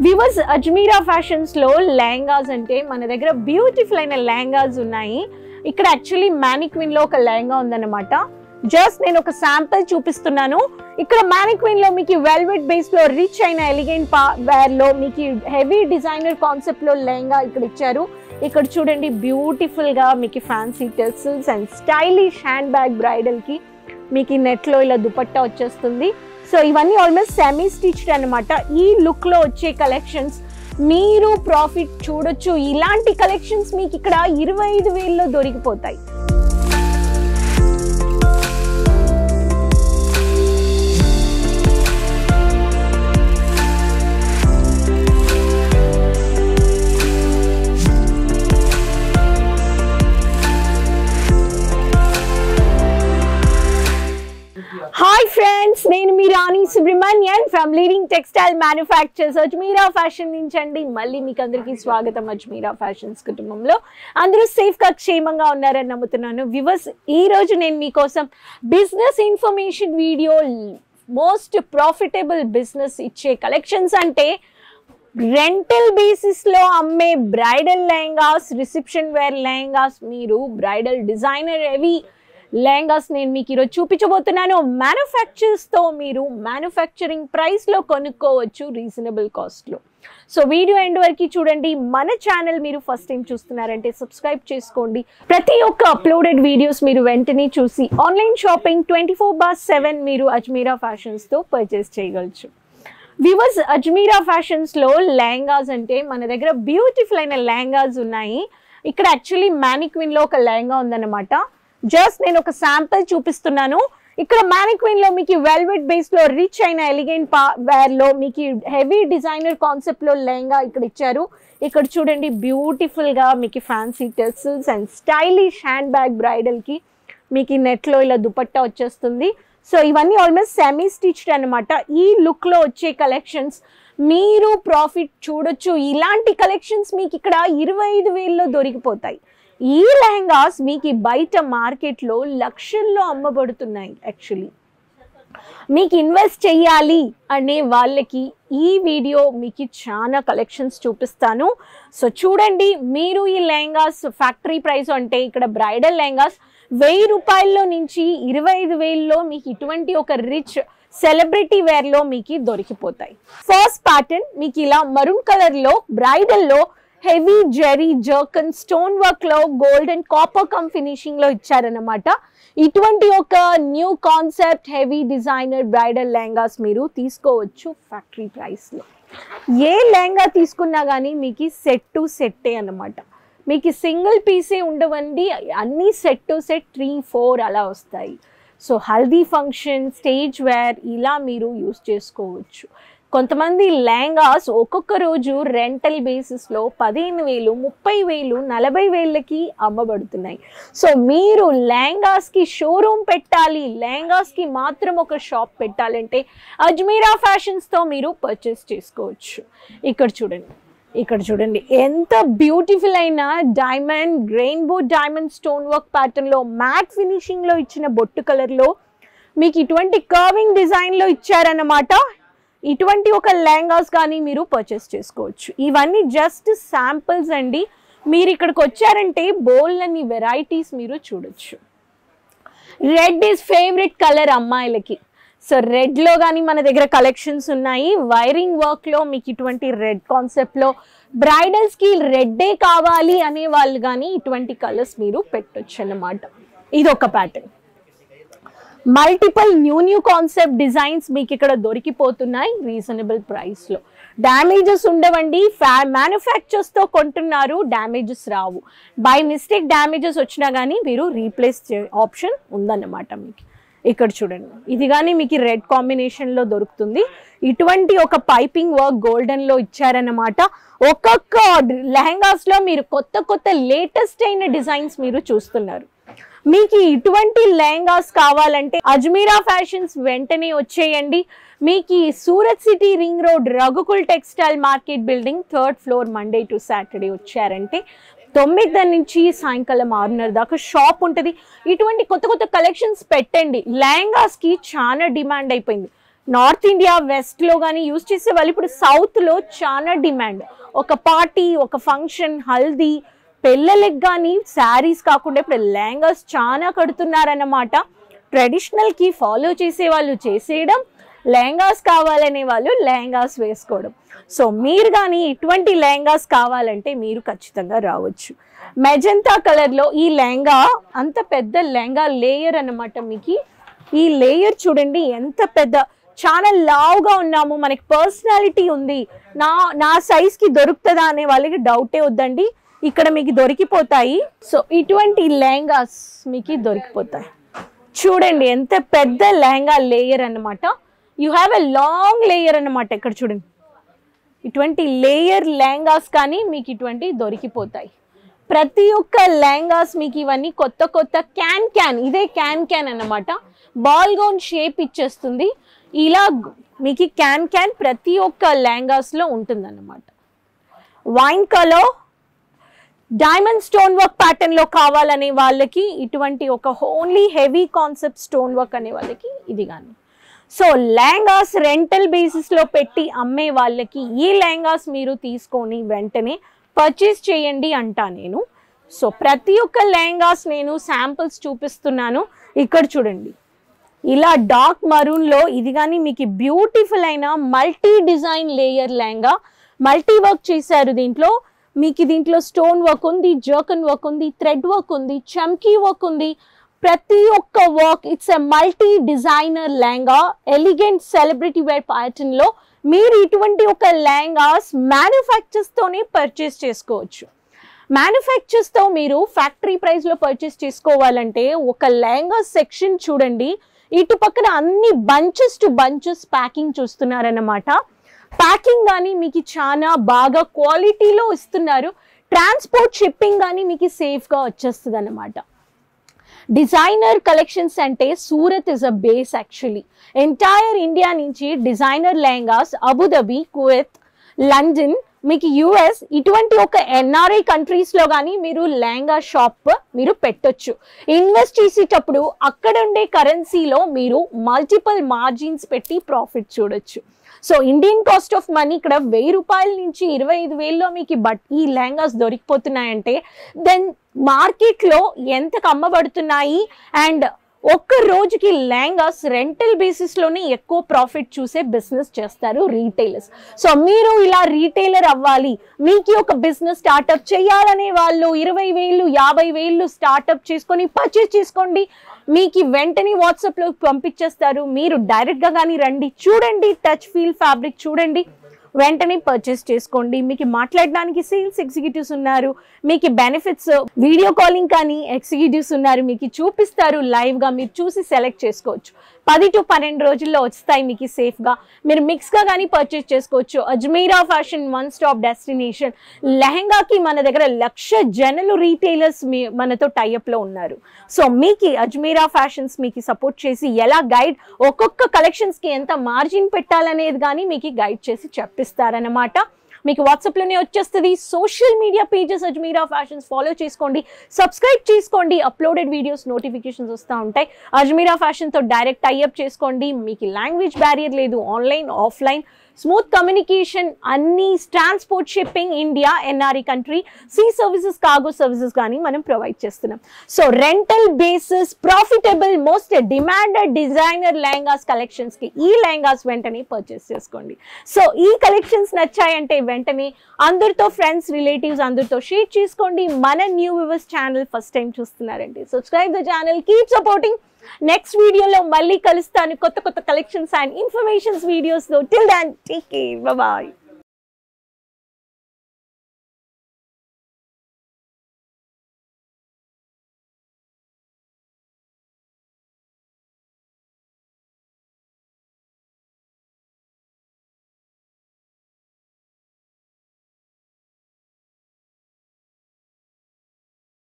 Viewers Ajmeera fashions లో లెహంగాస్ అంటే మన దగ్గర బ్యూటిఫుల్ అయిన లెహంగాస్ ఉన్నాయి. ఇక్కడ యాక్చువల్లీ మానిక్విన్ లో ఒక లెహంగా ఉందన్నమాట. జస్ట్ నేను ఒక శాంపుల్ చూపిస్తున్నాను. ఇక్కడ మానిక్విన్ లో మీకు వెల్వెట్ బేస్ లో రిచ్ అయిన ఎలిగెంట్ వేర్ లో మీకు హెవీ డిజైనర్ కాన్సెప్ట్ లో లెహంగా ఇక్కడ ఇచ్చారు. ఇక్కడ చూడండి బ్యూటిఫుల్ గా మీకు fancy tassels and stylish hand bag bridal కి మీకు నెట్ లో ఇలా దుపట్టా వచ్చేస్తుంది. సో ఇవన్నీ ఆల్మోస్ట్ సెమీ స్టిచ్డ్ అనమాట. ఈ లుక్ లో వచ్చే కలెక్షన్స్ మీరు ప్రాఫిట్ చూడొచ్చు. ఇలాంటి కలెక్షన్స్ మీకు ఇక్కడ 25,000లో దొరికిపోతాయి. హాయ్ ఫ్రెండ్స్, నేను మీ Rani Subrahmanyan from leading textile manufactures Ajmera fashion నుంచి అండి. మళ్ళీ మీకు అందరికీ స్వాగతం. అజ్మీరా ఫ్యాషన్స్ కుటుంబంలో అందరూ సేఫ్గా క్షేమంగా ఉన్నారని నమ్ముతున్నాను. వివర్స్, ఈరోజు నేను మీకోసం business information video, most profitable business ఇచ్చే కలెక్షన్స్ అంటే రెంటల్ బేసిస్లో అమ్మే bridal lehengas, reception wear lehengas, మీరు బ్రైడల్ డిజైనర్ హెవీ లెహంగాస్ నేను మీకు ఈరోజు చూపించబోతున్నాను. మ్యానుఫ్యాక్చర్స్తో మీరు మ్యానుఫ్యాక్చరింగ్ ప్రైస్లో కొనుక్కోవచ్చు రీజనబుల్ కాస్ట్లో. సో వీడియో ఎండ్ వరకు చూడండి. మన ఛానల్ మీరు ఫస్ట్ టైం చూస్తున్నారంటే సబ్స్క్రైబ్ చేసుకోండి. ప్రతి ఒక్క అప్లోడెడ్ వీడియోస్ మీరు వెంటనే చూసి ఆన్లైన్ షాపింగ్ 24/7 మీరు అజ్మీరా ఫ్యాషన్స్తో పర్చేస్ చేయగలచ్చు. వివర్స్, అజ్మీరా ఫ్యాషన్స్లో లెహంగాస్ అంటే మన దగ్గర బ్యూటిఫుల్ అయిన లెహంగాస్ ఉన్నాయి. ఇక్కడ యాక్చువల్లీ మానిక్విన్లో ఒక లెహంగా ఉందన్నమాట. జస్ట్ నేను ఒక శాంపుల్ చూపిస్తున్నాను. ఇక్కడ మానిక్విన్ లో మీకు వెల్వెట్ బేస్ లో రిచ్ అయిన ఎలిగెంట్ వేర్ లో మీకు హెవీ డిజైనర్ కాన్సెప్ట్ లో లెహంగా ఇక్కడ ఇచ్చారు. ఇక్కడ చూడండి బ్యూటిఫుల్ గా మీకు fancy tassels and stylish hand bag bridal కి మీకు నెట్ లో ఇలా దుపట్టా వచ్చేస్తుంది. సో ఇవన్నీ ఆల్మోస్ట్ సెమీ స్టిచ్డ్ అనమాట. ఈ లుక్ లో వచ్చే కలెక్షన్స్ మీరు ప్రాఫిట్ చూడొచ్చు. ఇలాంటి కలెక్షన్స్ మీకు ఇక్కడ 25,000లో దొరికిపోతాయి. ఈ లెహంగాస్ మీకు బయట మార్కెట్లో లక్షల్లో అమ్మబడుతున్నాయి. యాక్చువల్లీ మీకు ఇన్వెస్ట్ చేయాలి అనే వాళ్ళకి ఈ వీడియో మీకు చాలా కలెక్షన్స్ చూపిస్తాను. సో చూడండి, మీరు ఈ లెహంగాస్ ఫ్యాక్టరీ ప్రైస్ అంటే ఇక్కడ బ్రైడల్ లెహంగాస్ 1000 రూపాయల్లో నుంచి 25,000లో మీకు ఇటువంటి ఒక రిచ్ సెలబ్రిటీ వేర్లో మీకు దొరికిపోతాయి. ఫస్ట్ ప్యాటర్న్ మీకు ఇలా మరూన్ కలర్లో బ్రైడల్లో heavy zari zircon stone work లో gold and copper come finishing లో ఇచ్చారనమాట. ఇటువంటి ఒక new concept heavy designer bridal lehengas మీరు తీసుకోవచ్చు ఫ్యాక్టరీ ప్రైస్ లో. ఏ లెహంగా తీసుకున్నా కానీ మీకు సెట్ టు సెట్టే అనమాట. మీకు సింగిల్ పీసే ఉండవండి, అన్ని సెట్ టు సెట్ 3-4 అలా వస్తాయి. So haldi function, stage where ఇలా మీరు యూస్ చేసుకోవచ్చు. కొంతమంది లెహంగాస్ ఒక్కొక్క రోజు రెంటల్ బేసిస్లో 15,000, 30,000, 40,000కి అమ్మబడుతున్నాయి. సో మీరు లెహంగాస్కి షోరూమ్ పెట్టాలి, లెహంగాస్కి మాత్రం ఒక షాప్ పెట్టాలంటే అజ్మీరా ఫ్యాషన్స్తో మీరు పర్చేస్ చేసుకోవచ్చు. ఇక్కడ చూడండి ఎంత బ్యూటిఫుల్ అయిన diamond rainbow diamond stone work ప్యాటర్న్లో మ్యాట్ ఫినిషింగ్లో ఇచ్చిన బొట్టు కలర్లో మీకు ఇటువంటి కర్వింగ్ డిజైన్లో ఇచ్చారన్నమాట. ఇటువంటి ఒక లెహంగాస్ కానీ మీరు పర్చేస్ చేసుకోవచ్చు. ఇవన్నీ జస్ట్ శాంపిల్స్ అండి. మీరు ఇక్కడికి వచ్చారంటే బోల్డ్ అన్ని వెరైటీస్ మీరు చూడొచ్చు. రెడ్ ఈజ్ ఫేవరెట్ కలర్ అమ్మాయిలకి. సో రెడ్లో కానీ మన దగ్గర కలెక్షన్స్ ఉన్నాయి. వైరింగ్ వర్క్లో మీకు ఇటువంటి రెడ్ కాన్సెప్ట్లో బ్రైడల్స్కి రెడ్డే కావాలి అనే వాళ్ళు కానీ ఇటువంటి కలర్స్ మీరు పెట్టొచ్చు అన్నమాట. ఇది ఒక pattern. Multiple new concept designs మీకు ఇక్కడ దొరికిపోతున్నాయి రీజనబుల్ ప్రైస్లో. డ్యామేజెస్ ఉండవండి. మ్యానుఫ్యాక్చర్స్తో కొంటున్నారు, damages Rao. By mistake damages వచ్చినా కానీ మీరు రీప్లేస్ ఆప్షన్ ఉందన్నమాట మీకు. ఇక్కడ చూడండి, ఇది కానీ మీకు రెడ్ కాంబినేషన్లో దొరుకుతుంది. ఇటువంటి ఒక పైపింగ్ వర్క్ గోల్డెన్లో ఇచ్చారన్నమాట. ఒక్కొక్క లెహంగాస్లో మీరు కొత్త లేటెస్ట్ అయిన డిజైన్స్ మీరు చూస్తున్నారు. మీకు ఇటువంటి లెహంగాస్ కావాలంటే అజ్మీరా ఫ్యాషన్స్ వెంటనే వచ్చేయండి. మీకు Surat city ring road Raghukul textile market building 3rd floor Monday to Saturday వచ్చారంటే 9 నుంచి సాయంకాలం 6:30 దాకా షాప్ ఉంటుంది. ఇటువంటి కొత్త కలెక్షన్స్ పెట్టండి. లెహంగాస్కి చాలా డిమాండ్ అయిపోయింది. నార్త్ ఇండియా వెస్ట్లో కానీ యూజ్ చేసే వాళ్ళు ఇప్పుడు సౌత్లో చాలా డిమాండ్. ఒక పార్టీ, ఒక ఫంక్షన్, హల్దీ, పెళ్ళిళ్ళకి కానీ శారీస్ కాకుండా ఇప్పుడు లెహంగాస్ చాలా కడుతున్నారన్నమాట. ట్రెడిషనల్కి ఫాలో చేసే వాళ్ళు చేసేయడం, లెహంగాస్ కావాలనే వాళ్ళు లెహంగాస్ వేసుకోవడం. సో మీరు కానీ ఇటువంటి లెహంగాస్ కావాలంటే మీరు ఖచ్చితంగా రావచ్చు. మెజంతా కలర్లో ఈ లెహంగా, అంత పెద్ద లెహంగా లేయర్ అన్నమాట. మీకు ఈ లేయర్ చూడండి ఎంత పెద్ద, చాలా లావుగా ఉన్నాము, మనకి పర్సనాలిటీ ఉంది, నా సైజ్కి దొరుకుతుందా అనే వాళ్ళకి డౌటే వద్దండి, ఇక్కడ మీకు దొరికిపోతాయి. సో ఇటువంటి లెహంగాస్ మీకు దొరికిపోతాయి. చూడండి ఎంత పెద్ద లెహంగా లేయర్ అన్నమాట. You have a long layer అన్నమాట. ఇక్కడ చూడండి ఇటువంటి లేయర్ లెహంగాస్ కానీ మీకు ఇటువంటి దొరికిపోతాయి. ప్రతి ఒక్క లెహంగాస్ మీకు ఇవన్నీ కొత్త కొత్త క్యాన్, ఇదే క్యాన్ అన్నమాట. బాల్ గౌన్ షేప్ ఇచ్చేస్తుంది. ఇలా మీకు క్యాన్ ప్రతి ఒక్క లెహంగాస్లో ఉంటుందన్నమాట. Wine colour diamond stone work ప్యాటర్న్లో కావాలనే వాళ్ళకి ఇటువంటి ఒక only heavy concept stone work అనే వాళ్ళకి ఇది కానీ. సో లెహంగాస్ రెంటల్ బేసిస్లో పెట్టి అమ్మే వాళ్ళకి ఈ లెహంగాస్ మీరు తీసుకొని వెంటనే పర్చేస్ చేయండి అంటా నేను. సో ప్రతి ఒక్క లెహంగాస్ నేను శాంపిల్స్ చూపిస్తున్నాను. ఇక్కడ చూడండి ఇలా డార్క్ మరూన్లో ఇది కానీ మీకు బ్యూటిఫుల్ అయిన multi design layer lehenga. Multi work చేశారు దీంట్లో. మీకు దీంట్లో స్టోన్ వర్క్ ఉంది, జర్కన్ వర్క్ ఉంది, థ్రెడ్ వర్క్ ఉంది, చమ్కీ వర్క్ ఉంది. ప్రతి ఒక్క work it's a multi designer lehenga. Elegant celebrity wear ప్యాటర్న్లో మీరు ఇటువంటి ఒక లెహంగాస్ మ్యానుఫ్యాక్చర్స్తోనే పర్చేస్ చేసుకోవచ్చు. మ్యానుఫ్యాక్చర్స్తో మీరు ఫ్యాక్టరీ ప్రైస్లో పర్చేస్ చేసుకోవాలంటే ఒక లెహంగా సెక్షన్ చూడండి, ఇటు పక్కన అన్ని బంచెస్ టు బంచెస్ ప్యాకింగ్ చూస్తున్నారన్నమాట. ప్యాకింగ్ కానీ మీకు చాలా బాగా క్వాలిటీలో ఇస్తున్నారు. ట్రాన్స్పోర్ట్ షిప్పింగ్ కానీ మీకు సేఫ్గా వచ్చేస్తుంది అన్నమాట. డిజైనర్ కలెక్షన్స్ అంటే Surat is a base actually. Entire India నుంచి designer lehengas Abu Dhabi, Kuwait, London, మీకు యుఎస్ ఇటువంటి ఒక ఎన్ఆర్ఐ కంట్రీస్లో కానీ మీరు లెహంగా షాప్ మీరు పెట్టొచ్చు. ఇన్వెస్ట్ చేసేటప్పుడు అక్కడ ఉండే కరెన్సీలో మీరు మల్టిపుల్ మార్జిన్స్ పెట్టి ప్రాఫిట్ చూడొచ్చు. So Indian cost of money ఇక్కడ 1000 రూపాయల నుంచి 25,000లో మీకు ఈ లెహంగాస్ దొరికిపోతున్నాయంటే దెన్ మార్కెట్లో ఎంతకు అమ్మబడుతున్నాయి. అండ్ ఒక్క రోజుకి లెహంగాస్ రెంటల్ బేసిస్లోనే ఎక్కువ ప్రాఫిట్ చూసే బిజినెస్ చేస్తారు రీటైలర్స్. సో మీరు ఇలా రీటైలర్ అవ్వాలి, మీకు ఒక బిజినెస్ స్టార్ట్అప్ చేయాలనే వాళ్ళు 20,000 50,000 స్టార్ట్అప్ చేసుకొని పర్చేస్ చేసుకోండి. మీకు వెంటనే వాట్సాప్లో పంపించేస్తారు. మీరు డైరెక్ట్గా కానీ రండి, చూడండి, టచ్ ఫీల్ ఫ్యాబ్రిక్ చూడండి, వెంటనే పర్చేస్ చేసుకోండి. మీకు మాట్లాడడానికి సేల్స్ ఎగ్జిక్యూటివ్స్ ఉన్నారు, మీకు బెనిఫిట్స్ వీడియో కాలింగ్ కానీ ఎగ్జిక్యూటివ్స్ ఉన్నారు, మీకు చూపిస్తారు లైవ్గా, మీరు చూసి సెలెక్ట్ చేసుకోవచ్చు. 10 to 12 రోజుల్లో వస్తాయి మీకు సేఫ్గా. మీరు మిక్స్గా కానీ పర్చేస్ చేసుకోవచ్చు. Ajmera fashion one stop destination. లెహంగాకి మన దగ్గర 1,00,000 జనలు రీటైలర్స్ మనతో టైఅప్లో ఉన్నారు. సో మీకు అజ్మీరా ఫ్యాషన్స్ మీకు సపోర్ట్ చేసి ఎలా గైడ్, ఒక్కొక్క కలెక్షన్స్కి ఎంత మార్జిన్ పెట్టాలనేది కానీ మీకు గైడ్ చేసి చెప్పిస్తారనమాట. మీకు వాట్సాప్లోనే వచ్చేస్తుంది. Social media pages Ajmera fashions follow చేసుకోండి, సబ్స్క్రైబ్ చేసుకోండి. అప్లోడెడ్ వీడియోస్ నోటిఫికేషన్స్ వస్తూ ఉంటాయి. అజ్మీరా ఫ్యాషన్తో డైరెక్ట్ టైఅప్ చేసుకోండి. మీకు లాంగ్వేజ్ బ్యారియర్ లేదు, ఆన్లైన్ ఆఫ్లైన్ స్మూత్ కమ్యూనికేషన్, అన్ని transport shipping India NRE country, sea services, cargo services కానీ మనం ప్రొవైడ్ చేస్తున్నాం. So rental basis profitable most demanded designer lehengas కలెక్షన్స్కి ఈ లెహంగాస్ వెంటనే పర్చేస్ చేసుకోండి. సో ఈ కలెక్షన్స్ నచ్చాయంటే వెంటనే అందరితో ఫ్రెండ్స్, రిలేటివ్స్ అందరితో షేర్ చేసుకోండి. మన new viewers channel first time చూస్తున్నారంటే subscribe the channel, keep supporting. Next వీడియోలో మళ్ళీ కలుస్తాను కొత్త కొత్త కలెక్షన్స్ అండ్ ఇన్ఫర్మేషన్స్ వీడియోస్లో. Till then take care, bye.